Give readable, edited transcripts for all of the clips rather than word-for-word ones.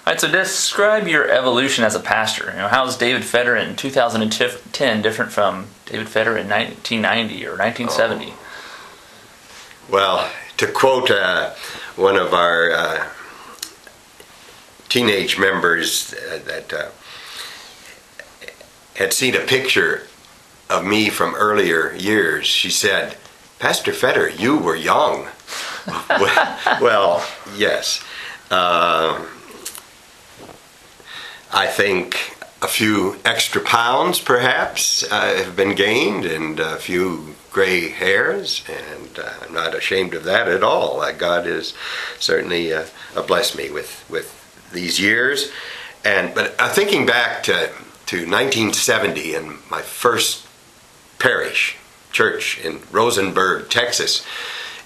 All right, so describe your evolution as a pastor. How is David Fetter in 2010 different from David Fetter in 1990 or 1970? Well, to quote one of our teenage members that had seen a picture of me from earlier years, she said, "Pastor Fetter, you were young." Well, yes. I think a few extra pounds, perhaps, have been gained, and a few gray hairs, and I'm not ashamed of that at all. God has certainly blessed me with these years. But thinking back to 1970 and my first parish church in Rosenberg, Texas,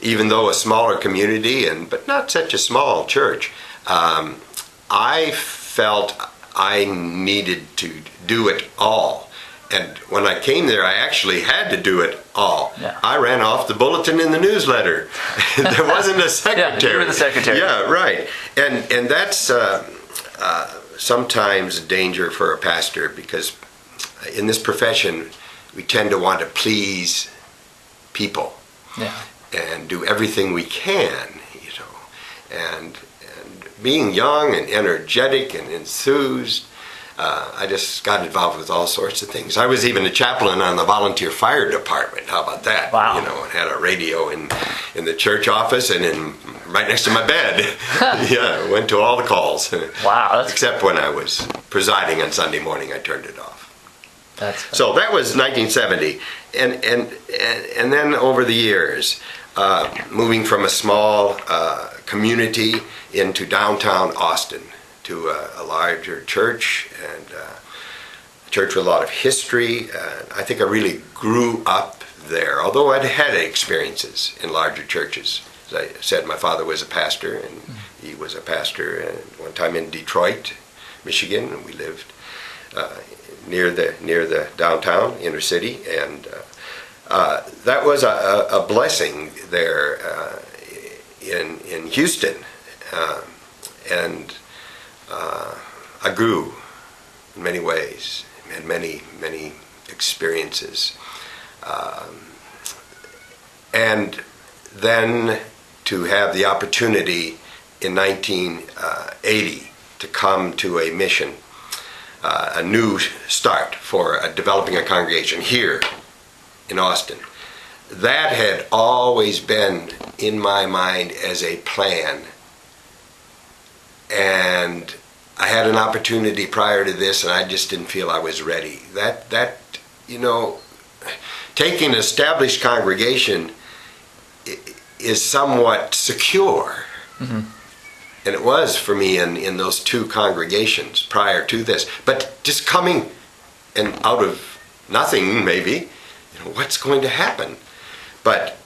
even though a smaller community but not such a small church, I felt I needed to do it all. And when I came there, I actually had to do it all. Yeah. I ran off the bulletin in the newsletter. There wasn't a secretary. Yeah, you were the secretary. Yeah, right. And that's sometimes a danger for a pastor, because in this profession, we tend to want to please people. Yeah. And do everything we can, and being young and energetic and enthused, I just got involved with all sorts of things. I was even a chaplain on the volunteer fire department. How about that? Wow. And had a radio in the church office and right next to my bed. Yeah, went to all the calls. Wow. Except when I was presiding on Sunday morning, I turned it off. So that was 1970, and then over the years, moving from a small community into downtown Austin to a larger church, and a church with a lot of history. I think I really grew up there, although I'd had experiences in larger churches. As I said, my father was a pastor, and he was a pastor one time in Detroit, Michigan, and we lived near the downtown inner city, and that was a blessing there in Houston, and I grew in many ways, had many experiences, and then to have the opportunity in 1980 to come to a mission, a new start for developing a congregation here in Austin. That had always been in my mind as a plan, and I had an opportunity prior to this, and I just didn't feel I was ready. That taking an established congregation is somewhat secure. Mm-hmm. And it was for me in those two congregations prior to this. But just coming and out of nothing, maybe, what's going to happen? But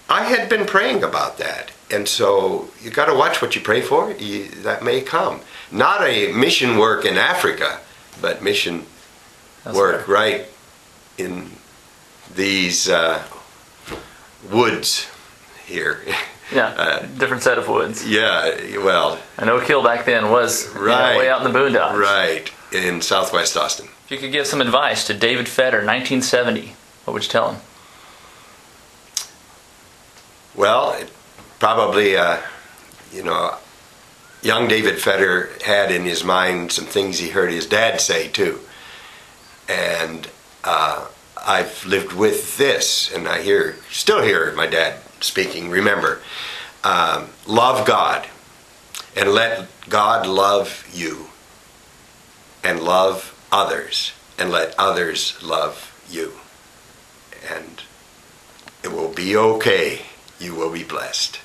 I had been praying about that. And so you got to watch what you pray for. That may come. Not a mission work in Africa, but mission work right in these woods here. Yeah, different set of woods. Yeah, well, I know Kill back then was right, way out in the boondocks. Right, in southwest Austin. If you could give some advice to David Fetter, 1970, what would you tell him? Well, probably, young David Fetter had in his mind some things he heard his dad say too. And I've lived with this, and I still hear my dad speaking. Remember, love God, and let God love you, and love others, and let others love you. And it will be okay. You will be blessed.